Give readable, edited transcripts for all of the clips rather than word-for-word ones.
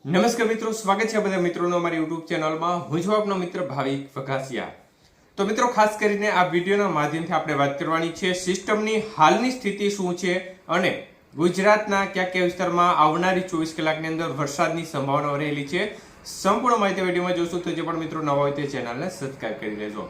નમસ્કાર મિત્રો, સ્વાગત છે બધા મિત્રોનો અમારી યુટ્યુબ ચેનલમાં. હું છું આપનો મિત્ર ભાવિક વઘાસિયા. તો મિત્રો, ખાસ કરીને આ વિડીયોના માધ્યમથી આપણે વાત કરવાની છે સિસ્ટમની હાલની સ્થિતિ શું છે અને ગુજરાતના કયા કયા વિસ્તારમાં આવનારી 24 કલાકની અંદર વરસાદની સંભાવના રહેલી છે. સંપૂર્ણ માહિતી વિડીયોમાં જોશું. તો જે પણ મિત્રો નવા હોય તે ચેનલને સબસ્ક્રાઇબ કરી લેજો.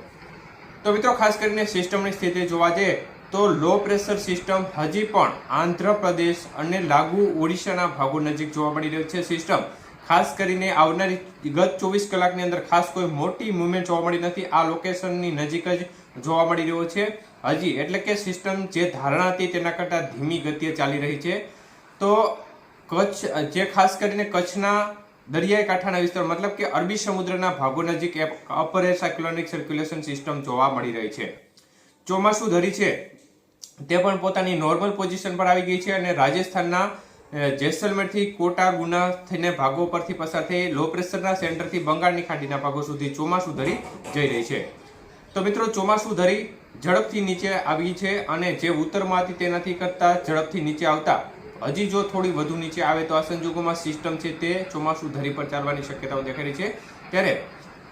તો મિત્રો, ખાસ કરીને સિસ્ટમની સ્થિતિ જોવા જઈએ તો લો પ્રેશર સિસ્ટમ હજી પણ આંધ્રપ્રદેશ અને લાગુ ઓડિશાના ભાગો નજીક જોવા મળી રહ્યું છે. સિસ્ટમ ખાસ કરીને આવનારી ગત 24 કલાકની અંદર ખાસ કોઈ મોટી મુવમેન્ટ જોવા મળી નથી. આ લોકેશનની નજીક જ જોવા મળી રહ્યો છે હજી, એટલે કે સિસ્ટમ જે ધારણા હતી તેના કરતાં ધીમી ગતિએ ચાલી રહી છે. તો કચ્છ, જે ખાસ કરીને કચ્છના દરિયાઈ કાંઠાના વિસ્તાર મતલબ કે અરબી સમુદ્રના ભાગો નજીક upper air cyclonic circulation system જોવા મળી રહી છે. ચોમાસુ ધરી છે તે પણ પોતાની નોર્મલ પોઝિશન પર આવી ગઈ છે અને રાજસ્થાનના જેસલમેરથી કોટા, ગુના થઈને ભાગો પરથી પસાર થઈ લો પ્રેશરના સેન્ટરથી બંગાળની ખાડીના ભાગો સુધી ચોમાસુ ધરી જઈ રહી છે. તો મિત્રો, ચોમાસુ ધરી ઝડપથી નીચે આવી છે અને જે ઉત્તરમાં હતી તેનાથી કરતા ઝડપથી નીચે આવતા હજી જો થોડી વધુ નીચે આવે તો આ સંજોગોમાં સિસ્ટમ છે તે ચોમાસુ ધરી પર ચાલવાની શક્યતાઓ દેખાઈ રહી છે. ત્યારે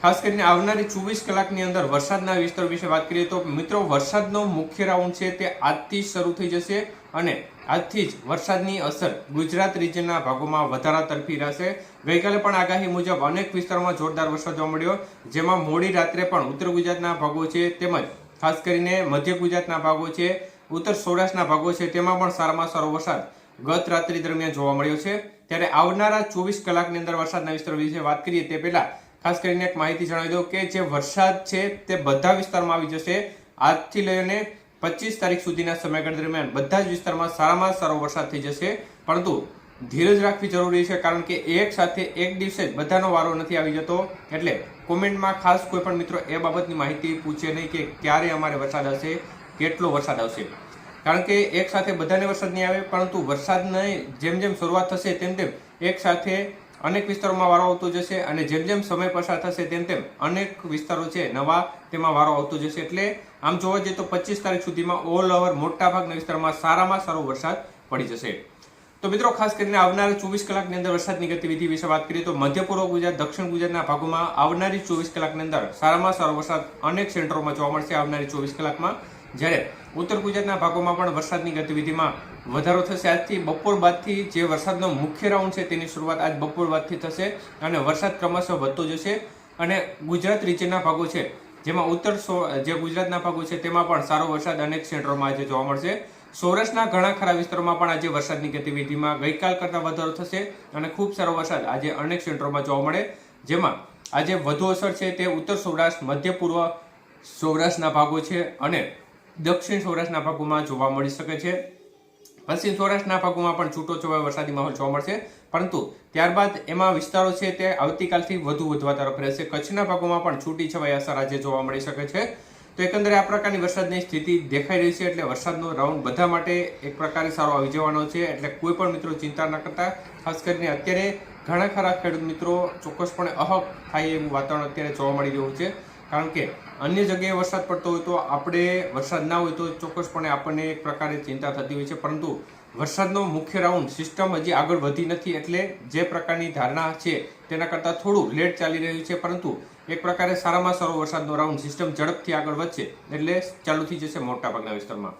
ખાસ કરીને આવનારી 24 કલાકની અંદર વરસાદના વિસ્તાર વિશે વાત કરીએ તો મિત્રો, વરસાદનો મુખ્ય રાઉન્ડ છે તે આજથી જ શરૂ થઈ જશે અને આજથી જ વરસાદની અસર ગુજરાત રીજનના ભાગોમાં વધારા તરફી રહેશે. ગઈકાલે પણ આગાહી મુજબ અનેક વિસ્તારોમાં જોરદાર વરસાદ જોવા મળ્યો, જેમાં મોડી રાત્રે પણ ઉત્તર ગુજરાતના ભાગો છે તેમજ ખાસ કરીને મધ્ય ગુજરાતના ભાગો છે, ઉત્તર સૌરાષ્ટ્રના ભાગો છે તેમાં પણ સારામાં સારો વરસાદ ગત રાત્રિ દરમિયાન જોવા મળ્યો છે. ત્યારે આવનારા 24 કલાકની અંદર વરસાદના વિસ્તાર વિશે વાત કરીએ તે પહેલા ખાસ કરીને એક માહિતી જણાવી દઉં કે જે વરસાદ છે તે બધા વિસ્તારમાં આવી જશે. આજથી લઈને 25 તારીખ સુધીના સમયગાળા દરમિયાન બધા જ વિસ્તારમાં સારામાં સારો વરસાદ થઈ જશે. પરંતુ ધીરજ રાખવી જરૂરી છે, કારણ કે એક સાથે એક દિવસે જ બધાનો વારો નથી આવી જતો. એટલે કોમેન્ટમાં ખાસ કોઈ પણ મિત્રો એ બાબતની માહિતી પૂછે નહીં કે ક્યારે અમારે વરસાદ આવશે, કેટલો વરસાદ આવશે, કારણ કે એક સાથે બધાને વરસાદ નહીં આવે, પરંતુ વરસાદની જેમ જેમ શરૂઆત થશે તેમ તેમ એક સાથે અનેક વિસ્તારોમાં વારો આવતો જશે અને જેમ જેમ સમય પસાર થશે તેમ તેમ અનેક વિસ્તારો છે નવા તેમાં વારો આવતો જશે. એટલે આમ જોવા જઈએ તો 25 તારીખ સુધીમાં ઓલ ઓવર મોટા ભાગના વિસ્તારમાં સારામાં સારો વરસાદ પડી જશે. તો મિત્રો, ખાસ કરીને આવનારી 24 કલાકની અંદર વરસાદની ગતિવિધિ વિશે વાત કરીએ તો મધ્ય પૂર્વ ગુજરાત, દક્ષિણ ગુજરાતના ભાગોમાં આવનારી 24 કલાકની અંદર સારામાં સારો વરસાદ અનેક સેન્ટરોમાં જોવા મળશે આવનારી 24 કલાકમાં. જ્યારે ઉત્તર ગુજરાતના ભાગોમાં પણ વરસાદની ગતિવિધિમાં વધારો થશે. આજથી બપોર બાદથી જે વરસાદનો મુખ્ય રાઉન્ડ છે તેની શરૂઆત આજ બપોર બાદથી થશે અને વરસાદ ક્રમશઃ વધતો જશે. અને ગુજરાત રીજનના ભાગો છે જેમાં જે ગુજરાતના ભાગો છે તેમાં પણ સારો વરસાદ અનેક સેન્ટરોમાં આજે જોવા મળશે. સૌરાષ્ટ્રના ઘણા ખરા વિસ્તારોમાં પણ આજે વરસાદની ગતિવિધિમાં ગઈકાલ કરતાં વધારો થશે અને ખૂબ સારો વરસાદ આજે અનેક સેન્ટરોમાં જોવા મળે. જેમાં આજે વધુ અસર છે તે ઉત્તર સૌરાષ્ટ્ર, મધ્ય પૂર્વ સૌરાષ્ટ્રના ભાગો છે અને દક્ષિણ સૌરાષ્ટ્રના ભાગોમાં જોવા મળી શકે છે. પશ્ચિમ સૌરાષ્ટ્રના ભાગોમાં પણ છૂટો છવાયો વરસાદી માહોલ જોવા મળશે, પરંતુ ત્યારબાદ એમાં વિસ્તારો છે તે આવતીકાલથી વધુ વધવા તરફ રહેશે. કચ્છના ભાગોમાં પણ છૂટી છવાઈ અસર આજે જોવા મળી શકે છે. તો એકંદરે આ પ્રકારની વરસાદની સ્થિતિ દેખાઈ રહી છે. એટલે વરસાદનો રાઉન્ડ બધા માટે એક પ્રકારે સારો આવી જવાનો છે. એટલે કોઈ પણ મિત્રો ચિંતા ન કરતા. ખાસ કરીને અત્યારે ઘણા ખરા ખેડૂત મિત્રો ચોક્કસપણે અહક થાય એવું વાતાવરણ અત્યારે જોવા મળી રહ્યું છે, કારણ કે અન્ય જગ્યાએ વરસાદ પડતો હોય તો આપણે વરસાદ ના હોય તો ચોક્કસપણે આપણને એક પ્રકારે ચિંતા થતી હોય છે. પરંતુ વરસાદનો મુખ્ય રાઉન્ડ સિસ્ટમ હજી આગળ વધી નથી, એટલે જે પ્રકારની ધારણા છે તેના કરતાં થોડું લેટ ચાલી રહ્યું છે. પરંતુ એક પ્રકારે સારામાં સારો વરસાદનો રાઉન્ડ સિસ્ટમ ઝડપથી આગળ વધશે એટલે ચાલુ થઈ જશે મોટાભાગના વિસ્તારમાં.